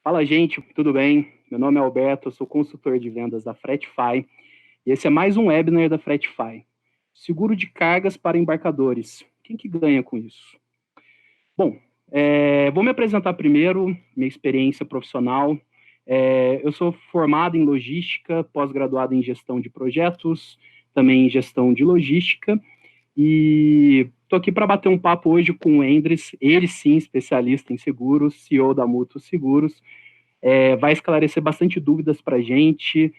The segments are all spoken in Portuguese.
Fala, gente, tudo bem? Meu nome é Alberto, eu sou consultor de vendas da Fretify e esse é mais um webinar da Fretify. Seguro de cargas para embarcadores. Quem que ganha com isso? Bom, vou me apresentar primeiro, minha experiência profissional. Eu sou formado em logística, pós-graduado em gestão de projetos, também em gestão de logística, e estou aqui para bater um papo hoje com o Endres, ele sim, especialista em seguros, CEO da Mutuo Seguros. Vai esclarecer bastante dúvidas para a gente,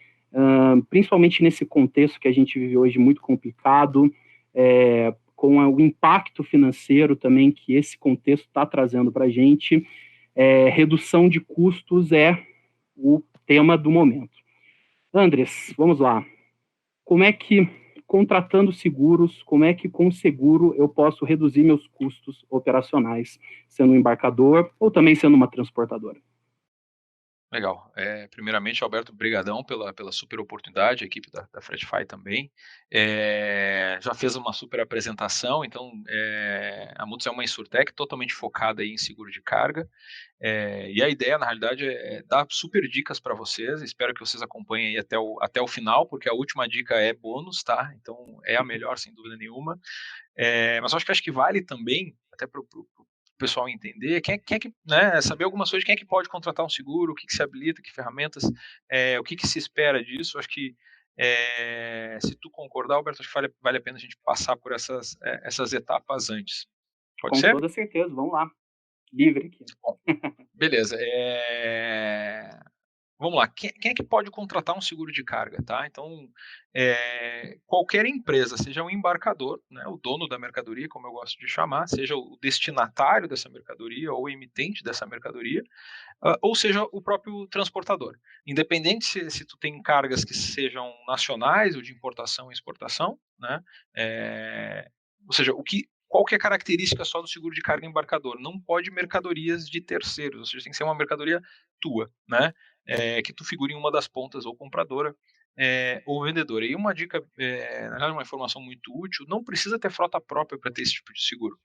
principalmente nesse contexto que a gente vive hoje muito complicado, com o impacto financeiro também que esse contexto está trazendo para a gente. Redução de custos é o tema do momento. Andres, vamos lá. Como é que, contratando seguros, como é que com seguro eu posso reduzir meus custos operacionais, sendo um embarcador ou também sendo uma transportadora? Legal. Primeiramente, Alberto, brigadão pela super oportunidade, a equipe da Fretify também. Já fez uma super apresentação, então a Mutus é uma insurtech totalmente focada aí em seguro de carga. E a ideia, na realidade, é dar super dicas para vocês. Espero que vocês acompanhem aí até o final, porque a última dica é bônus, tá? Então é a melhor, sem dúvida nenhuma. Mas eu acho que vale também, até para o pessoal entender, quem é que, né, saber algumas coisas, quem é que pode contratar um seguro, o que se habilita, que ferramentas, o que se espera disso. Acho que, se tu concordar, Alberto, acho que vale a pena a gente passar por essas etapas antes. Pode Com ser? toda certeza, vamos lá. Livre aqui. Bom, beleza. Vamos lá, quem é que pode contratar um seguro de carga, tá? Então, qualquer empresa, seja um embarcador, né, o dono da mercadoria, como eu gosto de chamar, seja o destinatário dessa mercadoria ou o emitente dessa mercadoria, ou seja o próprio transportador. Independente se tu tem cargas que sejam nacionais ou de importação e exportação, né? Ou seja, qual que é a característica só do seguro de carga embarcador? Não pode mercadorias de terceiros, ou seja, tem que ser uma mercadoria tua, né? Que tu figure em uma das pontas, ou compradora, ou vendedora. E uma dica, na verdade, uma informação muito útil: não precisa ter frota própria para ter esse tipo de seguro.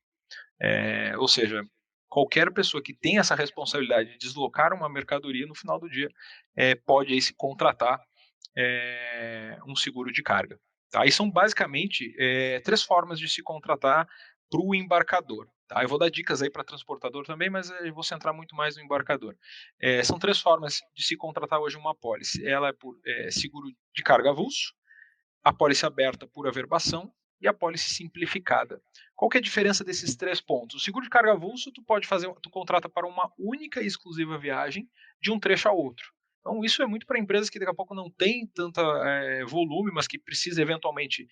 Ou seja, qualquer pessoa que tem essa responsabilidade de deslocar uma mercadoria no final do dia pode aí se contratar um seguro de carga. Tá? E são basicamente três formas de se contratar para o embarcador. Tá? Eu vou dar dicas aí para transportador também, mas eu vou centrar muito mais no embarcador. São três formas de se contratar hoje uma apólice. Ela é por seguro de carga avulso, a apólice aberta por averbação e a apólice simplificada. Qual que é a diferença desses três pontos? O seguro de carga avulso tu contrata para uma única e exclusiva viagem de um trecho a outro. Então isso é muito para empresas que daqui a pouco não têm tanta volume, mas que precisa eventualmente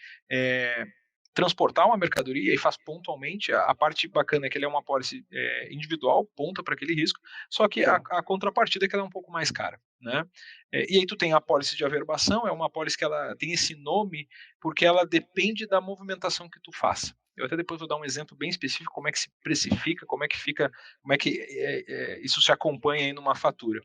transportar uma mercadoria e faz pontualmente. A parte bacana é que ele é uma apólice individual, ponta para aquele risco, só que a contrapartida é que ela é um pouco mais cara, né? E aí tu tem a apólice de averbação, é uma apólice que ela tem esse nome porque ela depende da movimentação que tu faça. Eu até depois vou dar um exemplo bem específico, como é que se precifica, como é que fica, como é que isso se acompanha aí numa fatura.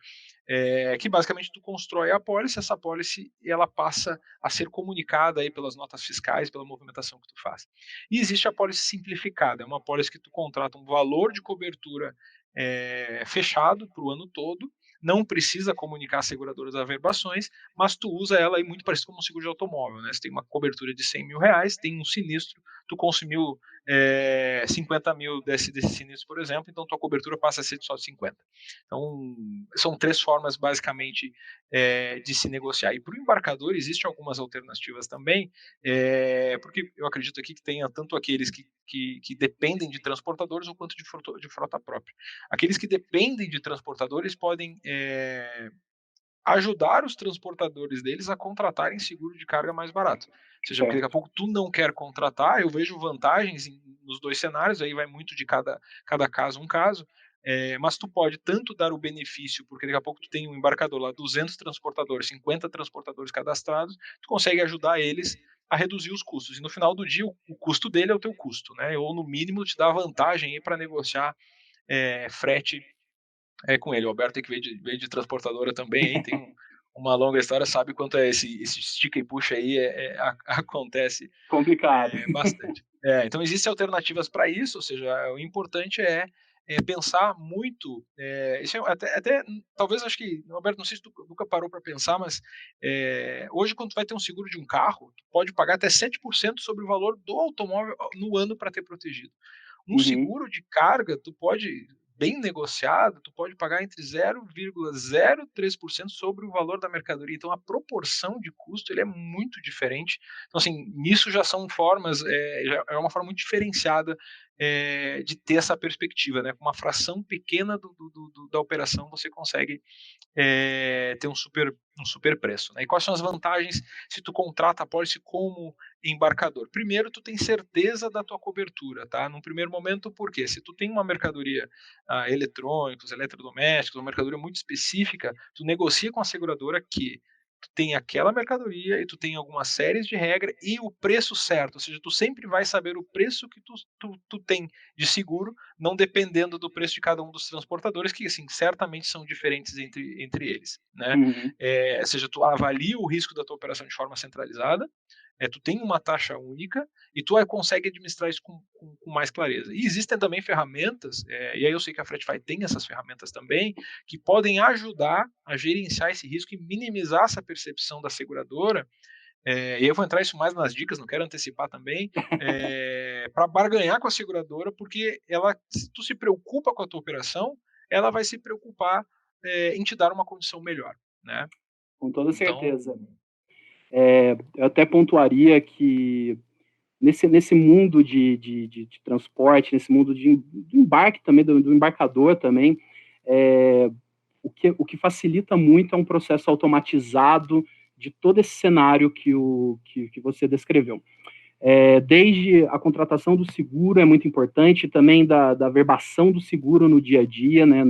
Que basicamente tu constrói a apólice, essa apólice ela passa a ser comunicada aí pelas notas fiscais, pela movimentação que tu faz. E existe a apólice simplificada, é uma apólice que tu contrata um valor de cobertura fechado para o ano todo, não precisa comunicar às seguradoras as averbações, mas tu usa ela aí muito parecido como um seguro de automóvel, né? Você tem uma cobertura de R$ 100.000, tem um sinistro, tu consumiu 50 mil desse sinistro, por exemplo, então tua cobertura passa a ser só de 50. Então, são três formas, basicamente, de se negociar. E para o embarcador, existem algumas alternativas também, porque eu acredito aqui que tenha tanto aqueles que dependem de transportadores ou quanto de frota própria. Aqueles que dependem de transportadores podem ajudar os transportadores deles a contratarem seguro de carga mais barato. Ou seja, porque daqui a Certo. pouco tu não quer contratar, eu vejo vantagens nos dois cenários, aí vai muito de cada caso um caso, mas tu pode tanto dar o benefício, porque daqui a pouco tu tem um embarcador lá, 200 transportadores, 50 transportadores cadastrados, tu consegue ajudar eles a reduzir os custos. E no final do dia, o custo dele é o teu custo, né? Ou no mínimo te dá vantagem para negociar frete com ele. O Alberto, que veio de transportadora também, aí tem uma longa história, sabe quanto é esse estica e puxa aí, acontece Complicado. bastante. Então existem alternativas para isso, ou seja, o importante pensar muito, isso até talvez, acho que, Roberto, não sei se tu nunca parou para pensar, mas hoje, quando tu vai ter um seguro de um carro, tu pode pagar até 7% sobre o valor do automóvel no ano para ter protegido. Um Uhum. seguro de carga, tu pode, bem negociado, tu pode pagar entre 0,03% sobre o valor da mercadoria. Então, a proporção de custo ele é muito diferente. Então, assim, nisso já são formas, já é uma forma muito diferenciada de ter essa perspectiva, né? Com uma fração pequena da operação, você consegue ter um super preço. Né? E quais são as vantagens se tu contrata a policy como embarcador? Primeiro, tu tem certeza da tua cobertura, tá? Num primeiro momento, por quê? Se tu tem uma mercadoria, eletrônicos, eletrodomésticos, uma mercadoria muito específica, tu negocia com a seguradora que tu tem aquela mercadoria e tu tem algumas séries de regra e o preço certo, ou seja, tu sempre vai saber o preço que tu tem de seguro, não dependendo do preço de cada um dos transportadores, que assim, certamente são diferentes entre eles. Né? Uhum. Ou seja, tu avalia o risco da tua operação de forma centralizada, tu tem uma taxa única e tu consegue administrar isso com mais clareza. E existem também ferramentas, e aí eu sei que a FretFi tem essas ferramentas também, que podem ajudar a gerenciar esse risco e minimizar essa percepção da seguradora. E eu vou entrar isso mais nas dicas, não quero antecipar também, para barganhar com a seguradora, porque ela, se tu se preocupa com a tua operação, ela vai se preocupar em te dar uma condição melhor. Né? Com toda Então, certeza. Eu até pontuaria que nesse mundo de transporte, nesse mundo de embarque também, do embarcador também, o que facilita muito é um processo automatizado de todo esse cenário que você descreveu. Desde a contratação do seguro é muito importante, também da verbação do seguro no dia a dia, né,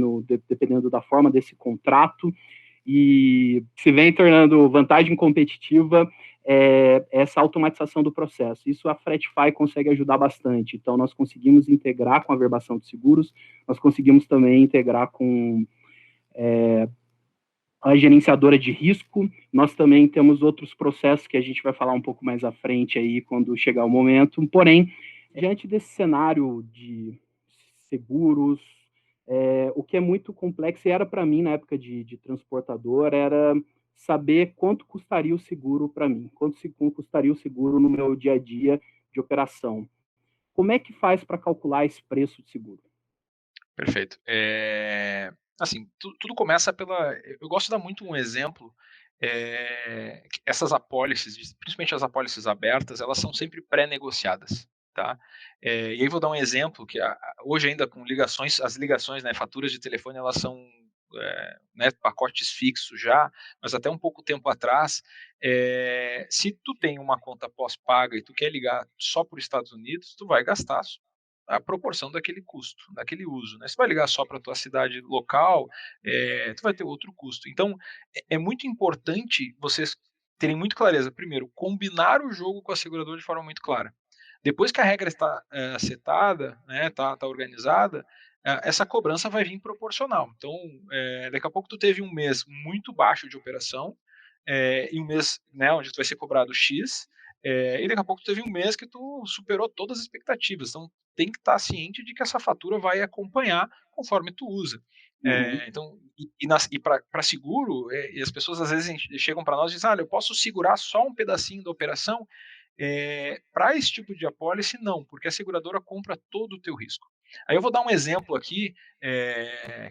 dependendo da forma desse contrato, e se vem tornando vantagem competitiva essa automatização do processo. Isso a FretFi consegue ajudar bastante. Então, nós conseguimos integrar com a verbação de seguros, nós conseguimos também integrar com a gerenciadora de risco. Nós também temos outros processos que a gente vai falar um pouco mais à frente aí, quando chegar o momento. Porém, diante desse cenário de seguros, o que é muito complexo, e era para mim na época de transportador, era saber quanto custaria o seguro para mim, quanto custaria o seguro no meu dia a dia de operação. Como é que faz para calcular esse preço de seguro? perfeito. Assim, tudo começa pela. Eu gosto de dar muito um exemplo. Essas apólices, principalmente as apólices abertas, elas são sempre pré-negociadas. Tá? E aí vou dar um exemplo que hoje ainda com ligações, as ligações, né, faturas de telefone, elas são né, pacotes fixos já, mas até um pouco tempo atrás, se tu tem uma conta pós-paga e tu quer ligar só para os Estados Unidos, tu vai gastar a proporção daquele custo, daquele uso. Né? Se vai ligar só para a tua cidade local, tu vai ter outro custo. Então, é muito importante vocês terem muito clareza. Primeiro, combinar o jogo com a seguradora de forma muito clara. Depois que a regra está setada, né, tá organizada, essa cobrança vai vir proporcional. Então, daqui a pouco tu teve um mês muito baixo de operação, e um mês, né, onde tu vai ser cobrado X, e daqui a pouco tu teve um mês que tu superou todas as expectativas. Então, tem que estar ciente de que essa fatura vai acompanhar conforme tu usa. Uhum. Então, e para seguro, e as pessoas às vezes chegam para nós e dizem, eu posso segurar só um pedacinho da operação? Para esse tipo de apólice, não, porque a seguradora compra todo o teu risco. Aí eu vou dar um exemplo aqui,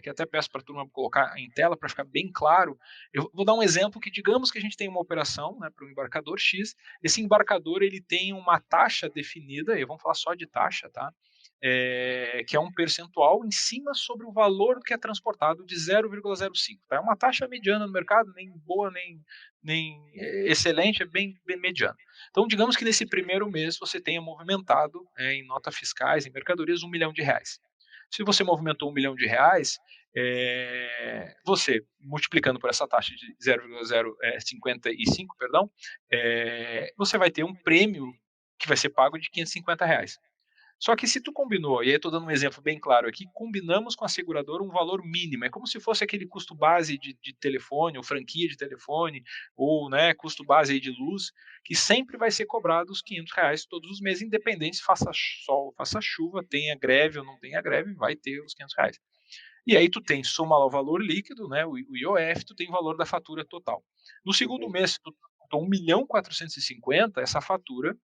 que até peço para a turma colocar em tela para ficar bem claro. Eu vou dar um exemplo que, digamos que a gente tem uma operação, né, para um embarcador X, esse embarcador ele tem uma taxa definida, e vamos falar só de taxa, tá? Que é um percentual em cima sobre o valor que é transportado de 0,05. Tá? É uma taxa mediana no mercado, nem boa, nem excelente, é bem mediana. Então, digamos que nesse primeiro mês você tenha movimentado em notas fiscais, em mercadorias, R$ 1 milhão. Se você movimentou R$ 1 milhão, você multiplicando por essa taxa de 0,055, perdão, você vai ter um prêmio que vai ser pago de R$ 550. Só que se tu combinou, e aí eu estou dando um exemplo bem claro aqui, combinamos com a seguradora um valor mínimo, é como se fosse aquele custo base de telefone, ou franquia de telefone, ou né, custo base aí de luz, que sempre vai ser cobrado os R$ 500 todos os meses, independente se faça sol, faça chuva, tenha greve ou não tenha greve, vai ter os R$ 500. E aí tu tem, soma lá o valor líquido, né, o IOF, tu tem o valor da fatura total. No segundo mês, se tu botou 1.450.000, essa fatura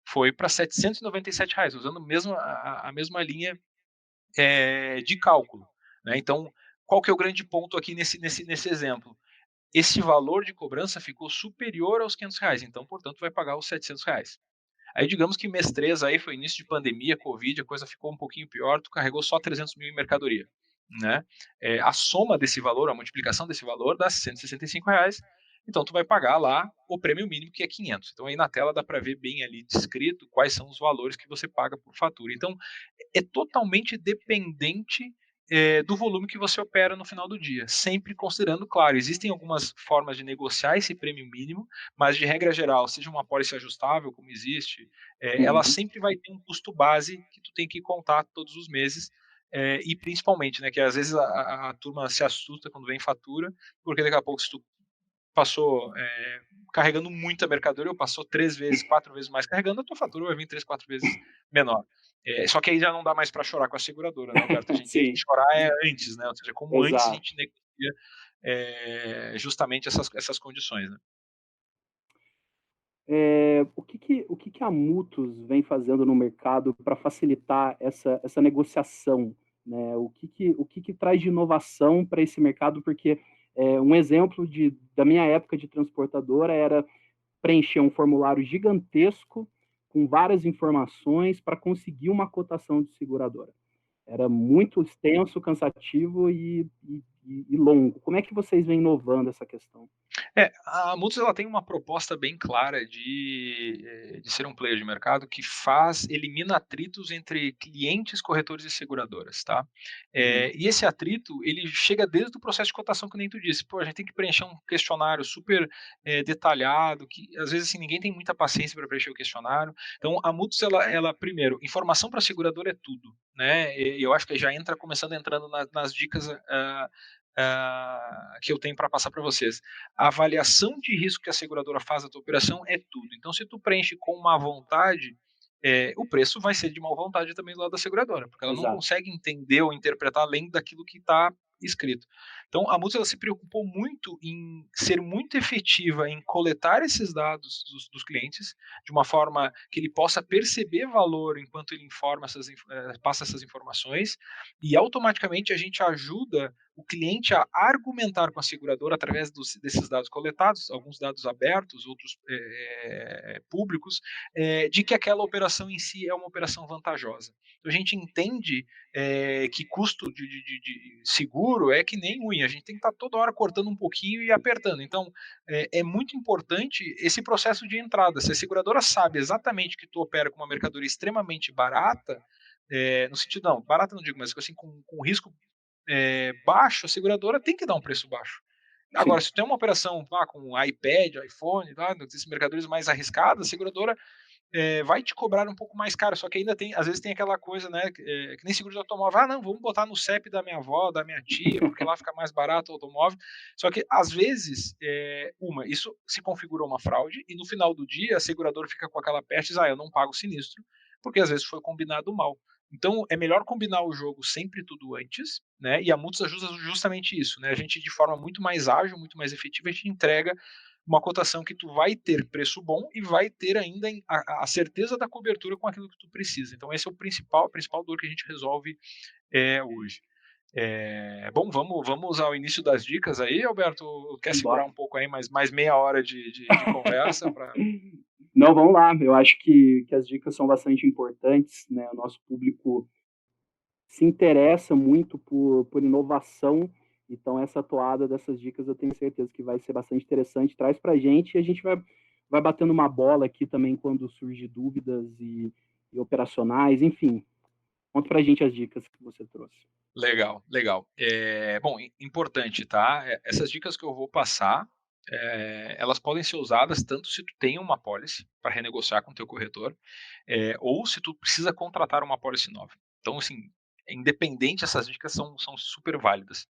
foi para R$ 797, usando a mesma linha de cálculo. Né? Então, qual que é o grande ponto aqui nesse exemplo? Esse valor de cobrança ficou superior aos R$ 500, então, portanto, vai pagar os R$ 700. Aí, digamos que mês 3 aí foi início de pandemia, Covid, a coisa ficou um pouquinho pior, tu carregou só 300 mil em mercadoria. Né? A soma desse valor, a multiplicação desse valor dá R$ 165, então tu vai pagar lá o prêmio mínimo, que é 500. Então aí na tela dá para ver bem ali descrito quais são os valores que você paga por fatura. Então é totalmente dependente do volume que você opera no final do dia, sempre considerando, claro, existem algumas formas de negociar esse prêmio mínimo, mas de regra geral, seja uma apólice ajustável, como existe, ela Uhum. sempre vai ter um custo base que tu tem que contar todos os meses, e principalmente, né, que às vezes a turma se assusta quando vem fatura, porque daqui a pouco se tu passou carregando muita mercadoria, ou passou 3 vezes, 4 vezes mais carregando, a tua fatura vai vir 3, 4 vezes menor. Só que aí já não dá mais para chorar com a seguradora, né, Alberto? A gente tem que Sim, chorar antes, né? Ou seja, como antes a exato. gente negocia justamente essas condições, né? O que que a Mutus vem fazendo no mercado para facilitar essa negociação, né? O que que traz de inovação para esse mercado? Porque um exemplo da minha época de transportadora era preencher um formulário gigantesco com várias informações para conseguir uma cotação de seguradora. Era muito extenso, cansativo e longo. Como é que vocês vêm inovando essa questão? A Mutus ela tem uma proposta bem clara de ser um player de mercado que elimina atritos entre clientes, corretores e seguradoras, tá? Uhum. E esse atrito, ele chega desde o processo de cotação, que nem tu disse. Pô, a gente tem que preencher um questionário super detalhado, que às vezes assim, ninguém tem muita paciência para preencher o questionário. Então, a Mutus, ela primeiro, informação para seguradora é tudo, né? E eu acho que já começando entrando nas dicas que eu tenho para passar para vocês. A avaliação de risco que a seguradora faz da tua operação é tudo. Então, se tu preenche com má vontade, o preço vai ser de má vontade também do lado da seguradora, porque ela não Exato. consegue entender ou interpretar além daquilo que está escrito. Então, a Mutus ela se preocupou muito em ser muito efetiva em coletar esses dados dos clientes, de uma forma que ele possa perceber valor enquanto ele passa essas informações, e automaticamente a gente ajuda o cliente a argumentar com a seguradora através desses dados coletados, alguns dados abertos, outros públicos, de que aquela operação em si é uma operação vantajosa. Então a gente entende que custo de seguro é que nem unha, a gente tem que estar toda hora cortando um pouquinho e apertando. Então é muito importante esse processo de entrada. Se a seguradora sabe exatamente que tu opera com uma mercadoria extremamente barata, no sentido, não, barata não digo, mas assim, com risco baixo, a seguradora tem que dar um preço baixo. Agora, Sim. se tem uma operação com iPad, iPhone, esses mercadorias mais arriscados, a seguradora vai te cobrar um pouco mais caro, só que ainda tem, às vezes tem aquela coisa, né, que nem seguro de automóvel, não, vamos botar no CEP da minha avó, da minha tia, porque lá fica mais barato o automóvel, só que às vezes, isso se configura uma fraude, e no final do dia a seguradora fica com aquela peste e diz, eu não pago sinistro, porque às vezes foi combinado mal. Então é melhor combinar o jogo sempre tudo antes, né? E a Mutus ajuda justamente isso, né? A gente de forma muito mais ágil, muito mais efetiva, a gente entrega uma cotação que tu vai ter preço bom e vai ter ainda a certeza da cobertura com aquilo que tu precisa. Então esse é a principal dor que a gente resolve hoje. Bom, vamos ao início das dicas aí, Alberto? Quer segurar Bora. um pouco aí mais meia hora de conversa para. Não, vamos lá. Eu acho que as dicas são bastante importantes, né? O nosso público se interessa muito por inovação, então essa toada dessas dicas eu tenho certeza que vai ser bastante interessante. Traz para a gente e a gente vai batendo uma bola aqui também quando surgir dúvidas e operacionais, enfim. Conta para a gente as dicas que você trouxe. Legal, legal. Bom, importante, tá? Essas dicas que eu vou passar, elas podem ser usadas tanto se tu tem uma apólice para renegociar com o teu corretor, ou se tu precisa contratar uma apólice nova. Então, assim, independente, essas dicas são super válidas.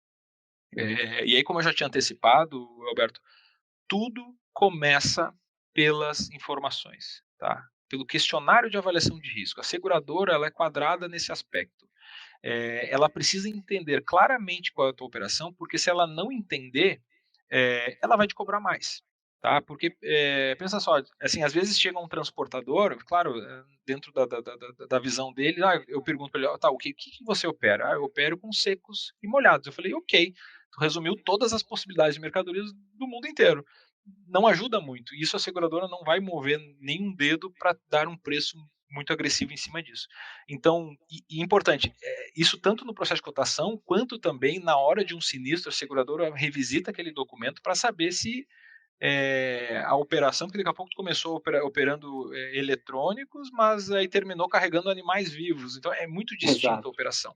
E aí, como eu já tinha antecipado, Alberto, tudo começa pelas informações, tá? Pelo questionário de avaliação de risco. A seguradora, ela é quadrada nesse aspecto. Ela precisa entender claramente qual é a tua operação, porque se ela não entender, ela vai te cobrar mais. Tá? Porque, pensa só, assim, às vezes chega um transportador, claro, dentro da visão dele, eu pergunto para ele, tá, o que você opera? Eu opero com secos e molhados. Eu falei, ok, tu resumiu todas as possibilidades de mercadorias do mundo inteiro. Não ajuda muito. Isso a seguradora não vai mover nenhum dedo para dar um preço muito agressivo em cima disso. Então, e importante, isso tanto no processo de cotação, quanto também na hora de um sinistro, a seguradora revisita aquele documento para saber se a operação, porque daqui a pouco tu começou operando eletrônicos, mas aí terminou carregando animais vivos. Então, é muito distinta a Exato. operação.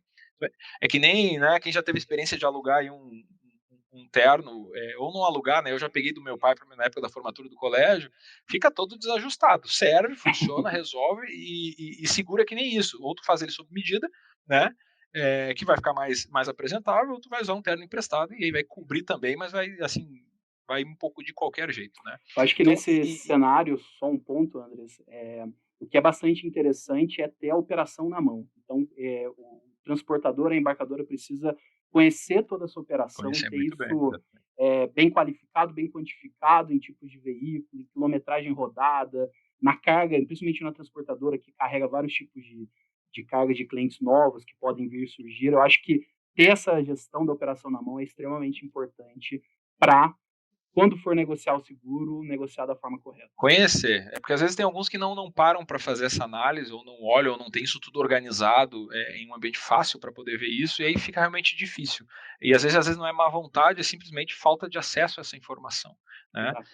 É que nem, né, quem já teve experiência de alugar aí um terno, ou não alugar, né? Eu já peguei do meu pai na época da formatura do colégio, fica todo desajustado. Serve, funciona, resolve e segura que nem isso. Ou tu faz ele sob medida, né? Que vai ficar mais apresentável, ou tu vai usar um terno emprestado e aí vai cobrir também, mas vai assim, vai um pouco de qualquer jeito, né? Eu acho que Então, nesse cenário, só um ponto, Andres, o que é bastante interessante é ter a operação na mão. Então, o transportador, a embarcadora precisa conhecer toda essa operação, conhecer ter muito bem. isso bem qualificado, bem quantificado em tipos de veículo, em quilometragem rodada, na carga, principalmente na transportadora, que carrega vários tipos de carga de clientes novos que podem vir surgir. Eu acho que ter essa gestão da operação na mão é extremamente importante para quando for negociar o seguro, negociar da forma correta. Conhecer. Porque às vezes tem alguns que não param para fazer essa análise, ou não olham, ou não tem isso tudo organizado em um ambiente fácil para poder ver isso, e aí fica realmente difícil. E às vezes não é má vontade, é simplesmente falta de acesso a essa informação. Né? Exato.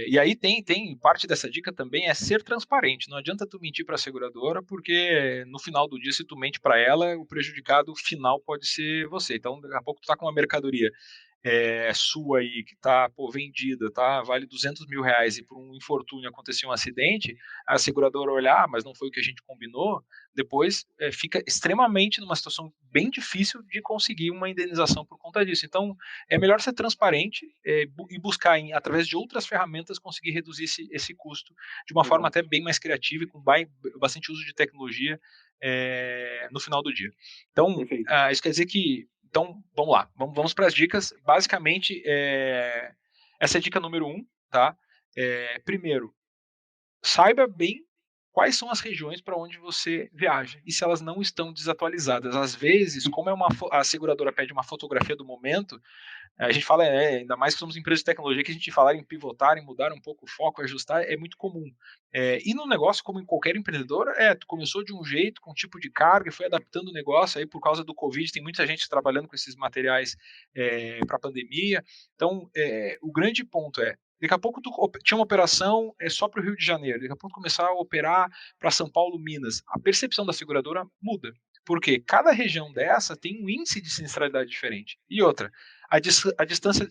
E aí tem parte dessa dica também é ser transparente. Não adianta tu mentir para a seguradora, porque no final do dia, se tu mente para ela, o prejudicado final pode ser você. Então, daqui a pouco tu está com uma mercadoria sua aí, que está vendida, tá, vale R$ 200.000 e por um infortúnio acontecer um acidente, a seguradora olhar, mas não foi o que a gente combinou, depois fica extremamente numa situação bem difícil de conseguir uma indenização por conta disso. Então, é melhor ser transparente e buscar, através de outras ferramentas, conseguir reduzir esse custo de uma forma Exato. até bem mais criativa e com bastante uso de tecnologia no final do dia. Então, Perfeito. isso quer dizer que então, vamos lá, vamos para as dicas. Basicamente, essa é a dica número 1, tá? Primeiro, saiba bem quais são as regiões para onde você viaja e se elas não estão desatualizadas. Às vezes, como a seguradora pede uma fotografia do momento, a gente fala, ainda mais que somos empresas de tecnologia, que a gente falar em pivotar, em mudar um pouco o foco, ajustar, é muito comum. E no negócio, como em qualquer empreendedor, tu começou de um jeito, com um tipo de carga, e foi adaptando o negócio, aí por causa do Covid, tem muita gente trabalhando com esses materiais para a pandemia. Então, o grande ponto daqui a pouco tu tinha uma operação só para o Rio de Janeiro, daqui a pouco começar a operar para São Paulo, Minas. A percepção da seguradora muda. Porque cada região dessa tem um índice de sinistralidade diferente. E outra, a distância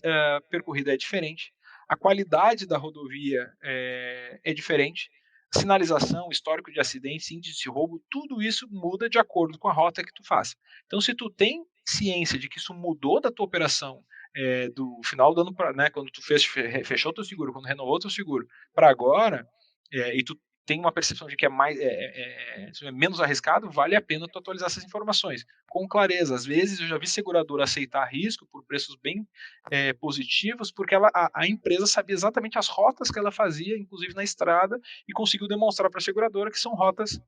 percorrida é diferente, a qualidade da rodovia é diferente, sinalização, histórico de acidentes, índice de roubo, tudo isso muda de acordo com a rota que tu faz. Então, se tu tem ciência de que isso mudou da tua operação do final do ano, né, quando tu fechou teu seguro, quando renovou teu seguro, para agora, e tu tem uma percepção de que é menos arriscado, vale a pena tu atualizar essas informações com clareza. Às vezes eu já vi seguradora aceitar risco por preços bem positivos, porque a empresa sabia exatamente as rotas que ela fazia, inclusive na estrada, e conseguiu demonstrar para a seguradora que são rotas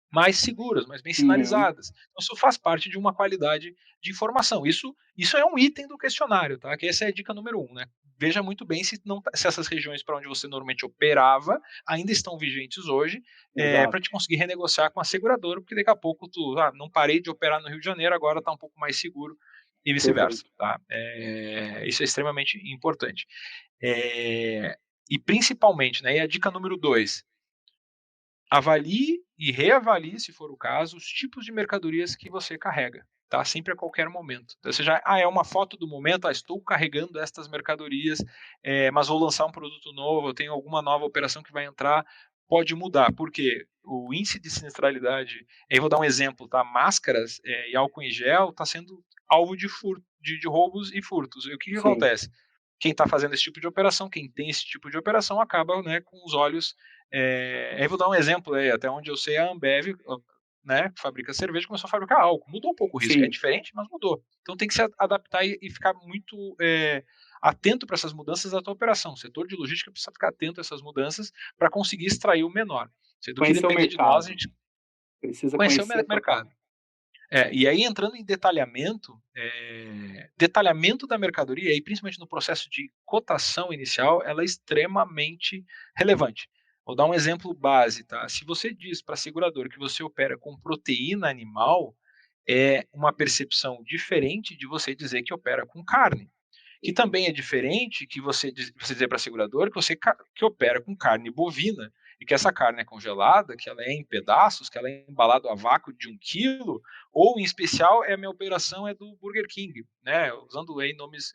mais seguras, mais bem Uhum. sinalizadas. Então, isso faz parte de uma qualidade de informação. Isso é um item do questionário, tá? Que essa é a dica número 1, né? Veja muito bem se essas regiões para onde você normalmente operava ainda estão vigentes hoje, para Exato. te conseguir renegociar com a seguradora, porque daqui a pouco tu, não parei de operar no Rio de Janeiro, agora está um pouco mais seguro e vice-versa, Perfeito. tá? Isso é extremamente importante. E principalmente, né? E a dica número 2, avalie e reavalie, se for o caso, os tipos de mercadorias que você carrega. tá? Sempre a qualquer momento. Então, você já, é uma foto do momento, estou carregando estas mercadorias, mas vou lançar um produto novo, eu tenho alguma nova operação que vai entrar, pode mudar, porque o índice de sinistralidade, eu vou dar um exemplo, tá? Máscaras e álcool em gel está sendo alvo de furto, de roubos e furtos. E o que Sim, acontece? Quem está fazendo esse tipo de operação, quem tem esse tipo de operação, acaba, né, com os olhos. Eu vou dar um exemplo aí, até onde eu sei, a Ambev, né, que fabrica cerveja, começou a fabricar álcool. Mudou um pouco o risco, é sim. diferente, mas mudou. Então tem que se adaptar e ficar muito atento para essas mudanças da tua operação. O setor de logística precisa ficar atento a essas mudanças para conseguir extrair o menor. Do que Conhecer o depender de nós, a mercado. gente Precisa conhecer o conhecer total. mercado. E aí, entrando em detalhamento, detalhamento da mercadoria, e principalmente no processo de cotação inicial, ela é extremamente relevante. Vou dar um exemplo base, tá? Se você diz para a seguradora que você opera com proteína animal, é uma percepção diferente de você dizer que opera com carne. Que também é diferente que você dizer para a seguradora que você que opera com carne bovina e que essa carne é congelada, que ela é em pedaços, que ela é embalada a vácuo de 1 quilo, ou em especial a minha operação é do Burger King, né? Usando aí nomes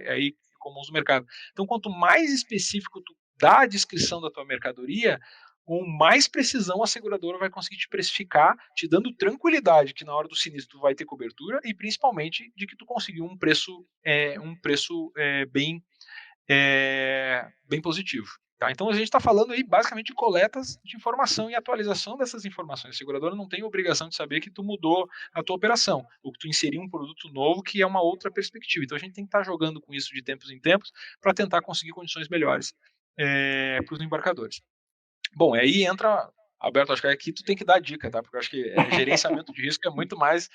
aí comuns do mercado. Então, quanto mais específico tu dá a descrição da tua mercadoria, com mais precisão a seguradora vai conseguir te precificar, te dando tranquilidade que na hora do sinistro tu vai ter cobertura e principalmente de que tu conseguiu um preço bem positivo. Tá? Então a gente está falando aí basicamente de coletas de informação e atualização dessas informações. A seguradora não tem obrigação de saber que tu mudou a tua operação, ou que tu inseriu um produto novo que é uma outra perspectiva. Então a gente tem que estar jogando com isso de tempos em tempos para tentar conseguir condições melhores para os embarcadores. Bom, aí entra, Alberto, acho que aqui tu tem que dar dica, tá? Porque eu acho que gerenciamento de risco é muito mais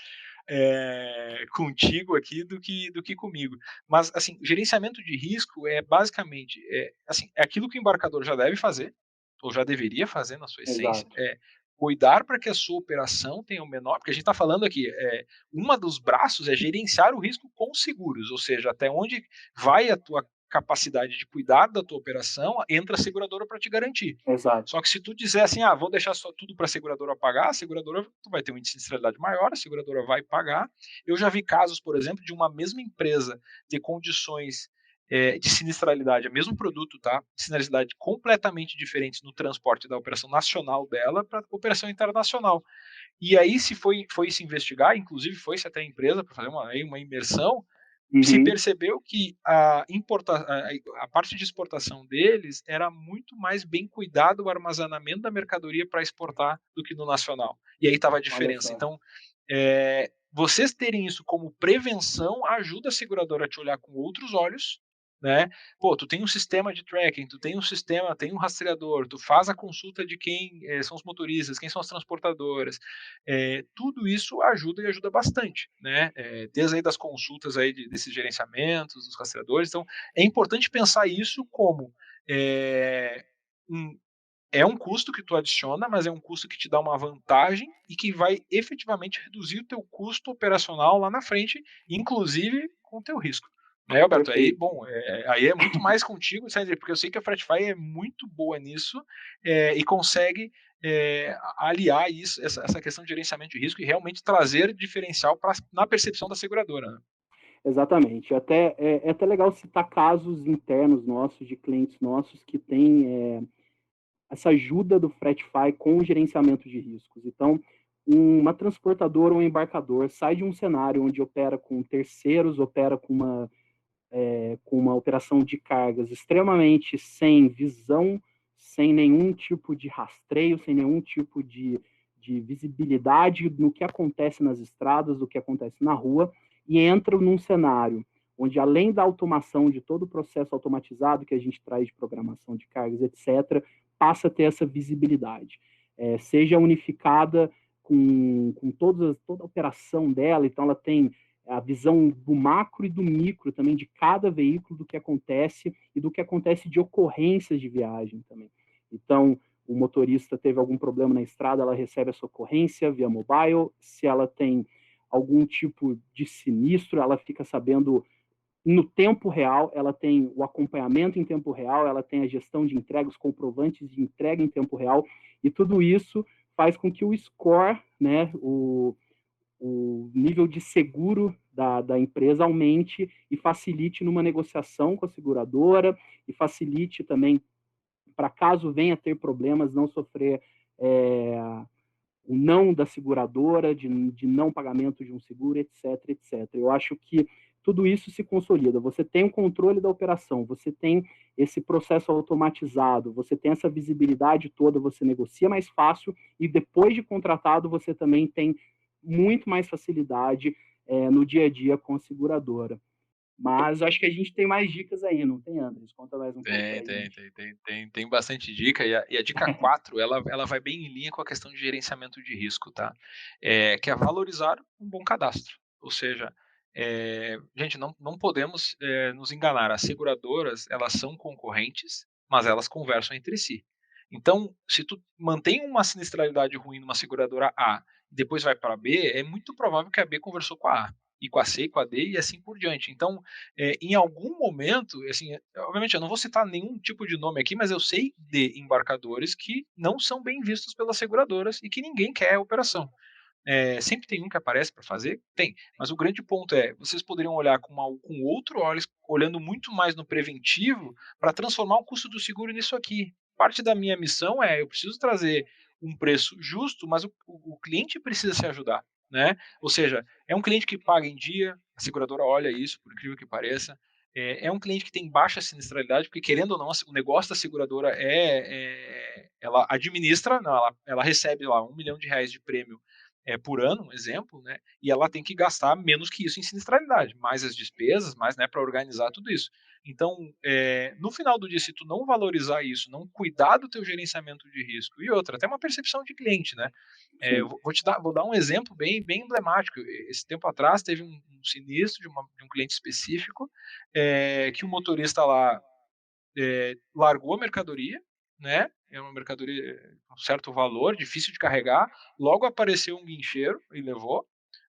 contigo aqui do que comigo. Mas, assim, gerenciamento de risco é basicamente, assim, é aquilo que o embarcador já deve fazer, ou já deveria fazer na sua essência, Exato. cuidar para que a sua operação tenha o menor, porque a gente está falando aqui, uma dos braços é gerenciar o risco com seguros, ou seja, até onde vai a tua capacidade de cuidar da tua operação, entra a seguradora para te garantir. Exato. Só que se tu disser assim, vou deixar só tudo para a seguradora pagar, a seguradora tu vai ter um índice de sinistralidade maior, a seguradora vai pagar. Eu já vi casos, por exemplo, de uma mesma empresa ter condições de sinistralidade, o mesmo produto, tá? Sinistralidade completamente diferentes no transporte da operação nacional dela para a operação internacional. E aí, se foi se investigar, inclusive foi-se até a empresa para fazer uma imersão, se Uhum. percebeu que a parte de exportação deles era muito mais bem cuidado o armazenamento da mercadoria para exportar do que no nacional. E aí estava a Olha diferença. só. Então, vocês terem isso como prevenção ajuda a seguradora a te olhar com outros olhos, né? Pô, tu tem um sistema de tracking, tu tem um sistema, tem um rastreador, tu faz a consulta de quem são os motoristas, quem são as transportadoras, tudo isso ajuda e ajuda bastante, né? Desde aí das consultas aí desses gerenciamentos, dos rastreadores. Então, é importante pensar isso como um, um custo que tu adiciona, mas é um custo que te dá uma vantagem e que vai efetivamente reduzir o teu custo operacional lá na frente, inclusive com o teu risco. Alberto? Aí, Perfeito. bom, aí é muito mais contigo, porque eu sei que a Fretify é muito boa nisso e consegue aliar isso, essa questão de gerenciamento de risco e realmente trazer diferencial na percepção da seguradora. Né? Exatamente. É até legal citar casos internos nossos, de clientes nossos, que têm essa ajuda do Fretify com o gerenciamento de riscos. Então, uma transportadora ou um embarcador sai de um cenário onde opera com terceiros, opera com uma operação de cargas extremamente sem visão, sem nenhum tipo de rastreio, sem nenhum tipo de visibilidade no que acontece nas estradas, do que acontece na rua, e entra num cenário onde, além da automação de todo o processo automatizado que a gente traz de programação de cargas, etc., passa a ter essa visibilidade. Seja unificada com toda a operação dela, então ela tem a visão do macro e do micro também de cada veículo, do que acontece e do que acontece de ocorrências de viagem também. Então, o motorista teve algum problema na estrada, ela recebe essa ocorrência via mobile. Se ela tem algum tipo de sinistro, ela fica sabendo no tempo real, ela tem o acompanhamento em tempo real, ela tem a gestão de entrega, os comprovantes de entrega em tempo real, e tudo isso faz com que o score, né, o nível de seguro da empresa aumente e facilite numa negociação com a seguradora e facilite também para caso venha a ter problemas, não sofrer o não da seguradora, de não pagamento de um seguro, etc, etc. Eu acho que tudo isso se consolida. Você tem o controle da operação, você tem esse processo automatizado, você tem essa visibilidade toda, você negocia mais fácil e depois de contratado você também tem muito mais facilidade no dia a dia com a seguradora. Mas acho que a gente tem mais dicas aí, não tem, Andres? Conta mais um pouco pra gente. Tem bastante dica, e a dica 4 ela vai bem em linha com a questão de gerenciamento de risco, tá? Que é valorizar um bom cadastro. Ou seja, gente, não podemos nos enganar. As seguradoras, elas são concorrentes, mas elas conversam entre si. Então, se tu mantém uma sinistralidade ruim numa seguradora A e depois vai para a B, é muito provável que a B conversou com a A, e com a C, e com a D e assim por diante. Então, em algum momento, assim, obviamente eu não vou citar nenhum tipo de nome aqui, mas eu sei de embarcadores que não são bem vistos pelas seguradoras e que ninguém quer a operação. Sempre tem um que aparece para fazer? Tem. Mas o grande ponto é, vocês poderiam olhar com outro olhos, olhando muito mais no preventivo, para transformar o custo do seguro nisso aqui. Parte da minha missão eu preciso trazer um preço justo, mas o cliente precisa se ajudar. Né? Ou seja, é um cliente que paga em dia, a seguradora olha isso, por incrível que pareça. É um cliente que tem baixa sinistralidade, porque querendo ou não, o negócio da seguradora ela administra, não, ela recebe lá R$ 1 milhão de prêmio por ano, um exemplo, né? E ela tem que gastar menos que isso em sinistralidade, mais as despesas, mais, né, para organizar tudo isso. Então, no final do dia, se tu não valorizar isso, não cuidar do teu gerenciamento de risco e outra, até uma percepção de cliente, né? Vou dar um exemplo bem emblemático. Esse tempo atrás teve um sinistro de um cliente específico que o motorista lá largou a mercadoria, né? É uma mercadoria com certo valor, difícil de carregar. Logo apareceu um guincheiro e levou,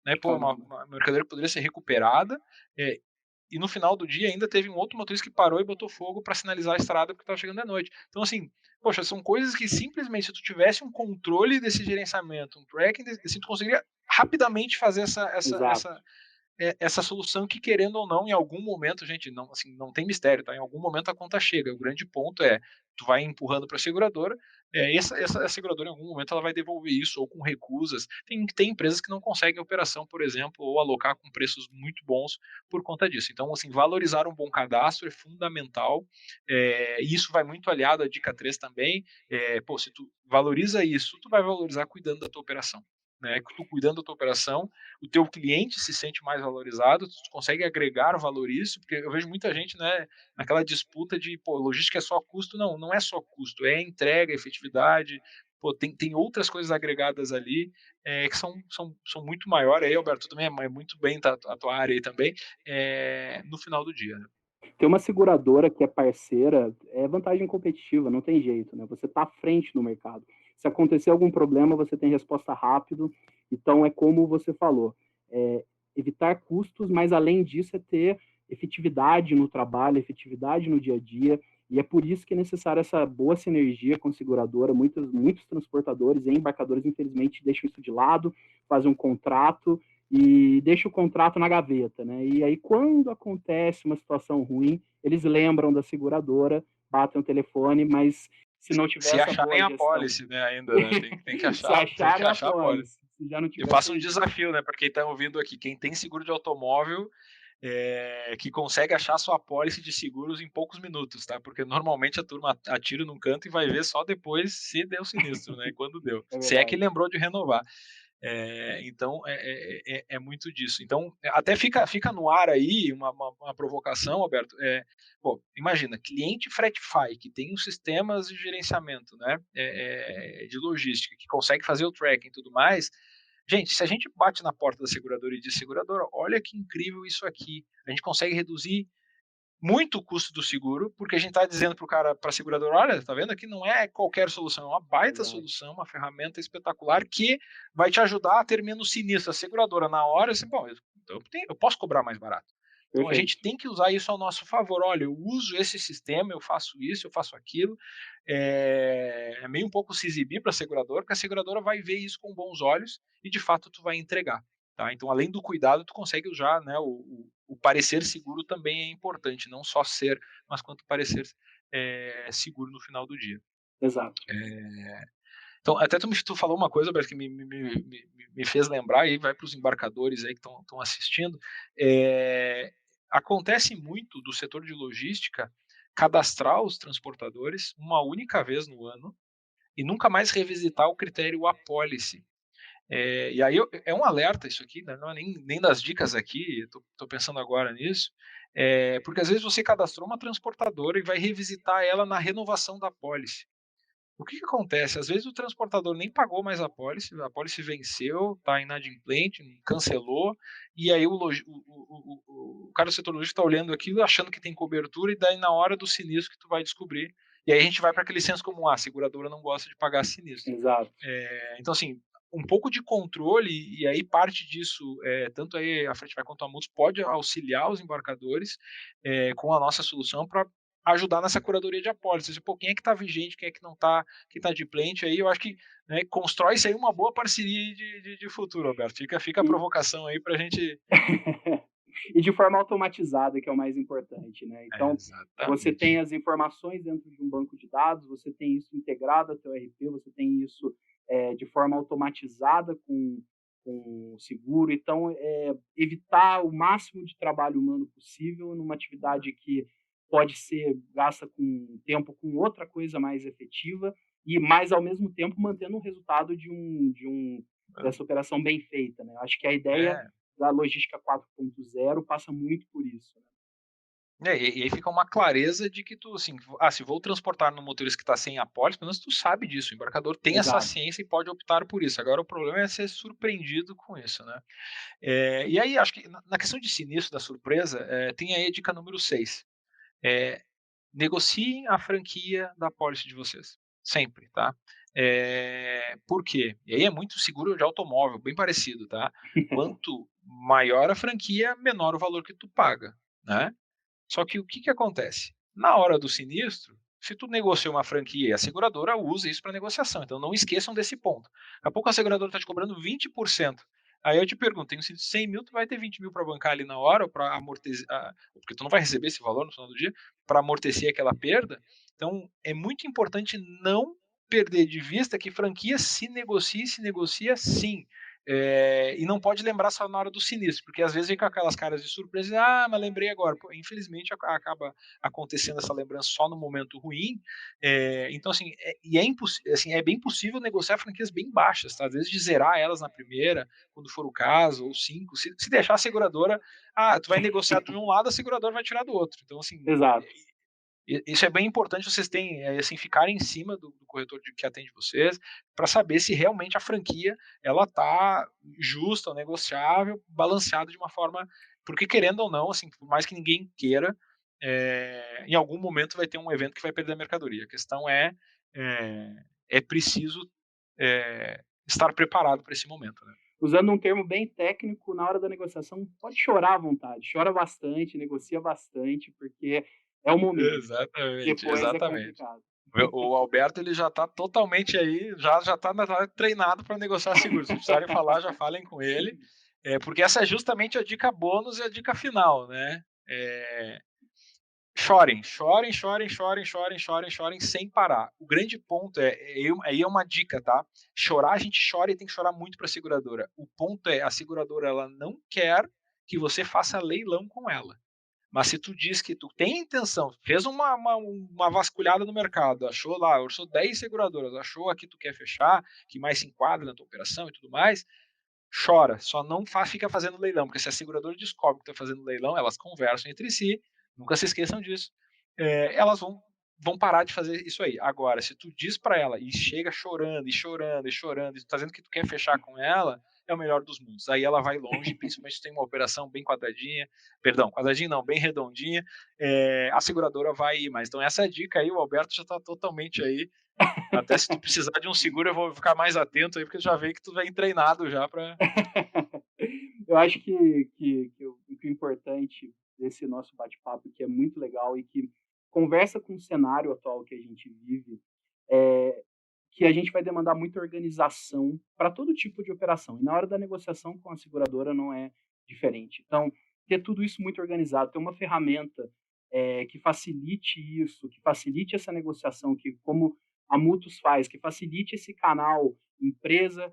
né? Pô, uma mercadoria que poderia ser recuperada. E no final do dia ainda teve um outro motorista que parou e botou fogo para sinalizar a estrada porque estava chegando à noite. Então, assim, poxa, são coisas que simplesmente se tu tivesse um controle desse gerenciamento, um tracking, assim, tu conseguiria rapidamente fazer essa solução que, querendo ou não, em algum momento, gente, não, assim, não tem mistério, tá? Em algum momento a conta chega. O grande ponto tu vai empurrando para a seguradora, essa seguradora, em algum momento, ela vai devolver isso, ou com recusas. Tem empresas que não conseguem operação, por exemplo, ou alocar com preços muito bons por conta disso. Então, assim, valorizar um bom cadastro é fundamental, e isso vai muito aliado à dica 3 também. Se tu valoriza isso, tu vai valorizar cuidando da tua operação. Né, tu cuidando da tua operação, o teu cliente se sente mais valorizado, tu consegue agregar valor isso, porque eu vejo muita gente, né, naquela disputa de, logística é só custo. Não é só custo, é entrega, efetividade, tem outras coisas agregadas ali que são muito maiores. Aí, Alberto, também é muito bem a tua área aí também, no final do dia. Né? Ter uma seguradora que é parceira é vantagem competitiva, não tem jeito, né? Você está à frente no mercado. Se acontecer algum problema, você tem resposta rápido. Então, é como você falou, evitar custos, mas além disso é ter efetividade no trabalho, efetividade no dia a dia. E é por isso que é necessária essa boa sinergia com a seguradora. Muitos transportadores e embarcadores, infelizmente, deixam isso de lado, fazem um contrato e deixa o contrato na gaveta, né? E aí, quando acontece uma situação ruim, eles lembram da seguradora, batem o telefone, mas se não tiver se essa boa acharem a gestão... policy, né, ainda, né? Tem que se achar, acharem a policy. se já não tiver... Eu faço um desafio, né, para quem está ouvindo aqui. Quem tem seguro de automóvel, que consegue achar sua apólice de seguros em poucos minutos, tá? Porque normalmente a turma atira num canto e vai ver só depois se deu sinistro, né? E quando deu. Se é que lembrou de renovar. Então, é muito disso. Então, até fica no ar aí uma provocação, Alberto. Imagina, cliente Fretify, que tem os sistemas de gerenciamento, né, de logística, que consegue fazer o tracking e tudo mais. Gente, se a gente bate na porta da seguradora e diz, seguradora, olha que incrível isso aqui, a gente consegue reduzir muito o custo do seguro, porque a gente está dizendo para a seguradora, olha, tá vendo aqui, não é qualquer solução, é uma baita solução, uma ferramenta espetacular que vai te ajudar a ter menos sinistro. A seguradora, na hora, assim, bom, eu posso cobrar mais barato. Então, a gente tem que usar isso ao nosso favor. Olha, eu uso esse sistema, eu faço isso, eu faço aquilo. É meio um pouco se exibir para a seguradora, porque a seguradora vai ver isso com bons olhos e, de fato, tu vai entregar. tá? Então, além do cuidado, tu consegue usar, né, o parecer seguro também é importante, não só ser, mas quanto parecer seguro no final do dia. Exato. Então, até tu falou uma coisa, Alberto, que me fez lembrar, e vai para os embarcadores aí que estão assistindo. Acontece muito do setor de logística cadastrar os transportadores uma única vez no ano e nunca mais revisitar o critério apólice. E aí é um alerta isso aqui, né? Não é nem das dicas aqui, estou pensando agora nisso, porque às vezes você cadastrou uma transportadora e vai revisitar ela na renovação da apólice. O que acontece? Às vezes o transportador nem pagou mais a apólice venceu, está inadimplente, cancelou, e aí o cara do setor logístico está olhando aquilo, achando que tem cobertura, e daí na hora do sinistro que tu vai descobrir. E aí a gente vai para aquele senso comum, a seguradora não gosta de pagar sinistro. Exato. Então, assim, um pouco de controle, e aí parte disso, tanto aí a Frete Vai quanto a Multis pode auxiliar os embarcadores com a nossa solução para ajudar nessa curadoria de apólices. Pô, quem é que está vigente, quem é que não está, quem está de plente aí, eu acho que, né, constrói-se aí uma boa parceria de futuro, Alberto. Fica a E, provocação aí para a gente... e de forma automatizada, que é o mais importante, né? Então, você tem Exatamente. as informações dentro de um banco de dados, você tem isso integrado ao teu RP, você tem isso de forma automatizada com o seguro. Então, evitar o máximo de trabalho humano possível numa atividade que pode ser gasta com tempo com outra coisa mais efetiva e mais ao mesmo tempo mantendo o resultado dessa operação bem feita, né? Acho que a ideia É, da logística 4.0 passa muito por isso. Né? e aí fica uma clareza de que tu, assim, se vou transportar no motorista que está sem apólice, pelo menos tu sabe disso, o embarcador tem essa Exato. ciência e pode optar por isso. Agora o problema é ser surpreendido com isso, né? E aí, acho que na questão de sinistro da surpresa, tem aí a dica número 6. Negociem a franquia da apólice de vocês. Sempre, tá? Por quê? E aí é muito seguro de automóvel, bem parecido, tá? Quanto maior a franquia, menor o valor que tu paga, né? Só que o que acontece? Na hora do sinistro, se tu negocia uma franquia, a seguradora usa isso para negociação. Então não esqueçam desse ponto. Daqui a pouco a seguradora está te cobrando 20%. Aí eu te pergunto, tem um sinistro de 100 mil, tu vai ter 20 mil para bancar ali na hora, ou para amortecer, porque tu não vai receber esse valor no final do dia, para amortecer aquela perda. Então é muito importante não perder de vista que franquia se negocia sim. E não pode lembrar só na hora do sinistro, porque às vezes vem com aquelas caras de surpresa, mas lembrei agora. Pô, infelizmente acaba acontecendo essa lembrança só no momento ruim. Então, assim, assim, é bem possível negociar franquias bem baixas, tá? Às vezes de zerar elas na primeira, quando for o caso, ou 5. Se deixar a seguradora, tu vai negociar de um lado, a seguradora vai tirar do outro. Então, assim, Exato. isso é bem importante, vocês têm, assim, ficarem em cima do corretor que atende vocês, para saber se realmente a franquia ela está justa, negociável, balanceada de uma forma, porque querendo ou não, assim, por mais que ninguém queira, em algum momento vai ter um evento que vai perder a mercadoria. A questão é preciso estar preparado para esse momento, né? Usando um termo bem técnico, na hora da negociação, pode chorar à vontade. Chora bastante, negocia bastante, porque é o momento. Exatamente, Depois é exatamente. complicado. O Alberto ele já está totalmente aí, já está treinado para negociar seguros. Se precisarem falar, já falem com ele, porque essa é justamente a dica bônus e a dica final, né? Chorem, chorem, chorem, chorem, chorem, chorem, chorem sem parar. O grande ponto aí é uma dica, tá? Chorar, a gente chora e tem que chorar muito para a seguradora. O ponto é, a seguradora ela não quer que você faça leilão com ela. Mas se tu diz que tu tem intenção, fez uma vasculhada no mercado, achou 10 seguradoras, achou a que tu quer fechar, que mais se enquadra na tua operação e tudo mais, chora. Só não fica fazendo leilão, porque se a seguradora descobre que tu está fazendo leilão, elas conversam entre si, nunca se esqueçam disso, elas vão parar de fazer isso aí. Agora, se tu diz para ela e chega chorando e chorando e chorando, e tu tá dizendo que tu quer fechar com ela, é o melhor dos mundos. Aí ela vai longe, principalmente se tem uma operação bem quadradinha, perdão, quadradinha não, bem redondinha, a seguradora vai ir mais. Então essa dica aí, o Alberto já está totalmente aí. Até se tu precisar de um seguro, eu vou ficar mais atento aí, porque já veio que tu vem treinado já para... Eu acho que o importante desse nosso bate-papo, que é muito legal e que conversa com o cenário atual que a gente vive, que a gente vai demandar muita organização para todo tipo de operação. E na hora da negociação com a seguradora não é diferente. Então, ter tudo isso muito organizado, ter uma ferramenta que facilite isso, que facilite essa negociação, que como a Mutus faz, que facilite esse canal empresa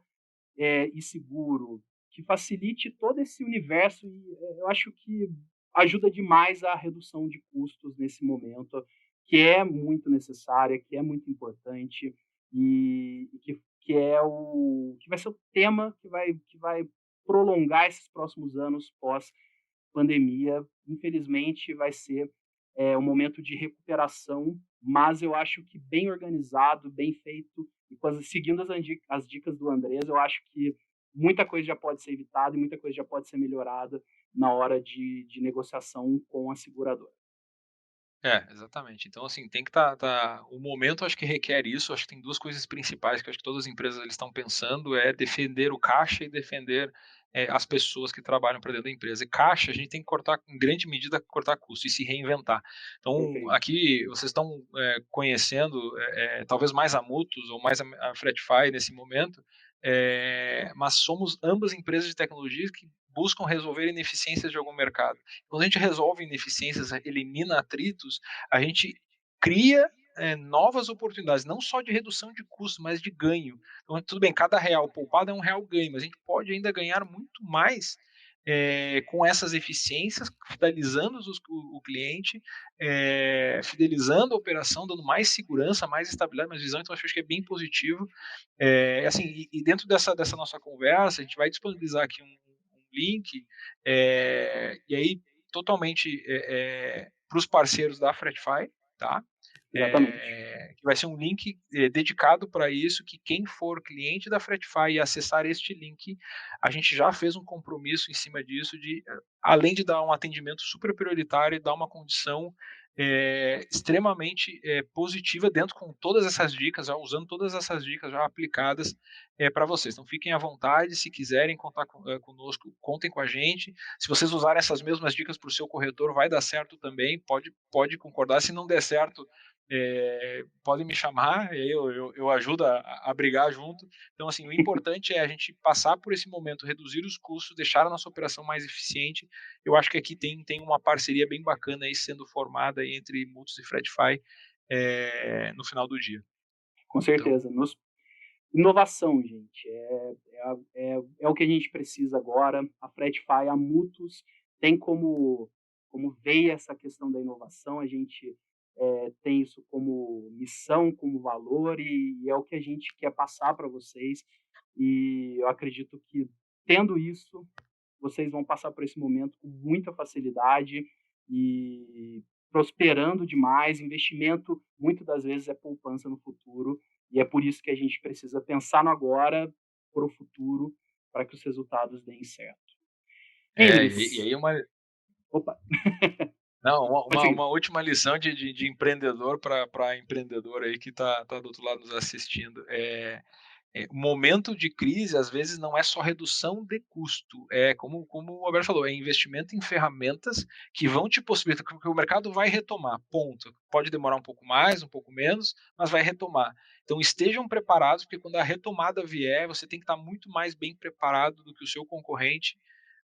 e seguro, que facilite todo esse universo. E eu acho que ajuda demais a redução de custos nesse momento, que é muito necessária, que é muito importante e que vai ser o tema que vai prolongar esses próximos anos pós pandemia. Infelizmente, vai ser um momento de recuperação, mas eu acho que bem organizado, bem feito, e seguindo as dicas do Andrés, eu acho que muita coisa já pode ser evitada e muita coisa já pode ser melhorada na hora de negociação com a seguradora. Exatamente. Então, assim, tem que o momento acho que requer isso, acho que tem 2 coisas principais que eu acho que todas as empresas eles estão pensando, é defender o caixa e defender, as pessoas que trabalham para dentro da empresa. E caixa, a gente tem que cortar, em grande medida, cortar custo e se reinventar. Então, Perfeito. aqui vocês estão, conhecendo, talvez mais a Mutus ou mais a Fretify nesse momento, mas somos ambas empresas de tecnologia que buscam resolver ineficiências de algum mercado. Quando a gente resolve ineficiências, elimina atritos, a gente cria novas oportunidades, não só de redução de custo, mas de ganho. Então, tudo bem, cada real poupado é um real ganho, mas a gente pode ainda ganhar muito mais com essas eficiências, fidelizando o cliente, fidelizando a operação, dando mais segurança, mais estabilidade, mais visão. Então, acho que é bem positivo. Assim, e dentro dessa nossa conversa, a gente vai disponibilizar aqui um link, e aí totalmente para os parceiros da Fretify, tá? Exatamente. Que vai ser um link dedicado para isso, que quem for cliente da Fretify e acessar este link, a gente já fez um compromisso em cima disso, de além de dar um atendimento super prioritário, dar uma condição extremamente positiva dentro com todas essas dicas, já usando todas essas dicas já aplicadas para vocês. Então fiquem à vontade, se quiserem contar conosco, contem com a gente. Se vocês usarem essas mesmas dicas para o seu corretor, vai dar certo também, pode concordar. Se não der certo, podem me chamar, eu ajudo a brigar junto. Então, assim, o importante é a gente passar por esse momento, reduzir os custos, deixar a nossa operação mais eficiente. Eu acho que aqui tem uma parceria bem bacana aí sendo formada entre Multus e Fretify no final do dia. Com Então, certeza. Inovação, gente, é o que a gente precisa agora. A Fretify, a Mutus, tem como veia essa questão da inovação. A gente tem isso como missão, como valor, e é o que a gente quer passar para vocês. E eu acredito que, tendo isso, vocês vão passar por esse momento com muita facilidade e prosperando demais. Investimento, muitas das vezes, é poupança no futuro. E é por isso que a gente precisa pensar no agora para o futuro, para que os resultados deem certo. e Endres, aí opa, não, pode seguir. uma última lição de empreendedor para empreendedor aí que tá do outro lado nos assistindo. Momento de crise, às vezes, não é só redução de custo, como o Alberto falou, é investimento em ferramentas que vão te possibilitar, porque o mercado vai retomar, ponto. Pode demorar um pouco mais, um pouco menos, mas vai retomar. Então, estejam preparados, porque quando a retomada vier, você tem que estar muito mais bem preparado do que o seu concorrente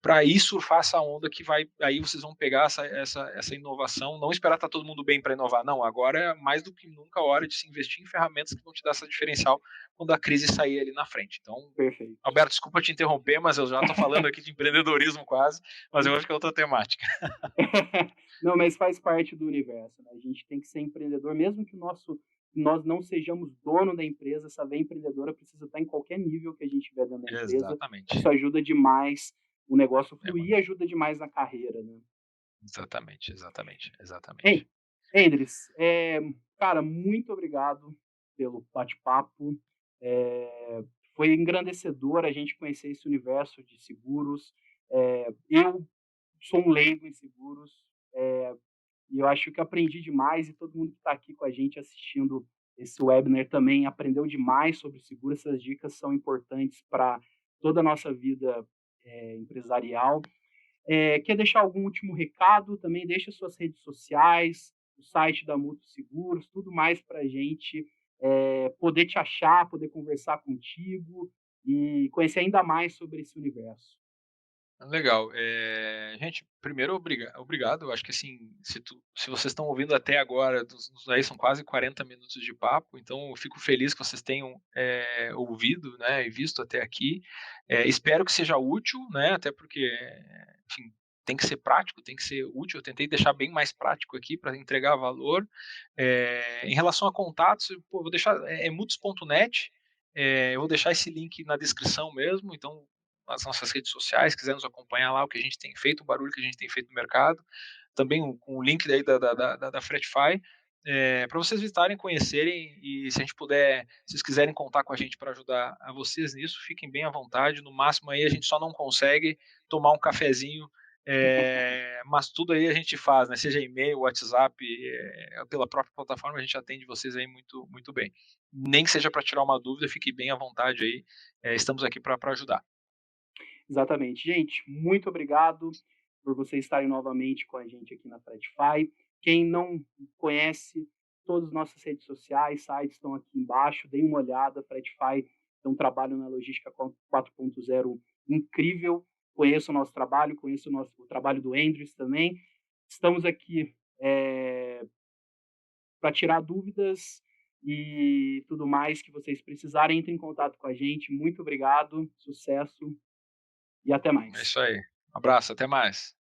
para ir surfar essa onda que vai. Aí vocês vão pegar essa inovação, não esperar estar todo mundo bem para inovar, não. Agora é mais do que nunca a hora de se investir em ferramentas que vão te dar essa diferencial quando a crise sair ali na frente. Então, Perfeito. Alberto, desculpa te interromper, mas eu já estou falando aqui de empreendedorismo quase, mas eu acho que é outra temática. Não, mas faz parte do universo, né? A gente tem que ser empreendedor, mesmo que nós não sejamos dono da empresa. Essa veia empreendedora precisa estar em qualquer nível que a gente tiver dentro da empresa. Exatamente. Isso ajuda demais o negócio É, fluir e ajuda demais na carreira, né? exatamente, exatamente, exatamente. Hein, Endres, cara, muito obrigado pelo bate-papo. Foi engrandecedor a gente conhecer esse universo de seguros. Eu sou um leigo em seguros, e eu acho que aprendi demais, e todo mundo que está aqui com a gente assistindo esse webinar também aprendeu demais sobre seguro. Essas dicas são importantes para toda a nossa vida empresarial. Quer deixar algum último recado? Também deixa suas redes sociais, o site da Mutu Seguros, tudo mais para a gente poder te achar, poder conversar contigo e conhecer ainda mais sobre esse universo. Legal. Gente, primeiro obrigado, eu acho que, assim, se vocês estão ouvindo até agora, aí são quase 40 minutos de papo, então eu fico feliz que vocês tenham, ouvido, né, e visto até aqui. Espero que seja útil, né, até porque, enfim, tem que ser prático, tem que ser útil, eu tentei deixar bem mais prático aqui para entregar valor. Em relação a contatos, pô, vou deixar, mutus.net, eu vou deixar esse link na descrição mesmo, então nas nossas redes sociais, quiser nos acompanhar lá, o que a gente tem feito, o barulho que a gente tem feito no mercado, também com o link daí da Fretify, para vocês visitarem, conhecerem, e se a gente puder, se vocês quiserem contar com a gente para ajudar a vocês nisso, fiquem bem à vontade. No máximo aí a gente só não consegue tomar um cafezinho, mas tudo aí a gente faz, né? Seja e-mail, WhatsApp, pela própria plataforma, a gente atende vocês aí muito, muito bem. Nem que seja para tirar uma dúvida, fique bem à vontade aí. Estamos aqui para ajudar. Exatamente. Gente, muito obrigado por vocês estarem novamente com a gente aqui na Threadify. Quem não conhece, todas as nossas redes sociais, sites estão aqui embaixo, deem uma olhada. A Threadify tem um trabalho na logística 4.0 incrível. Conheça o nosso trabalho, conheça o trabalho do Andrews também. Estamos aqui para tirar dúvidas e tudo mais que vocês precisarem. Entrem em contato com a gente. Muito obrigado, sucesso e até É mais. isso aí. Um abraço, até mais.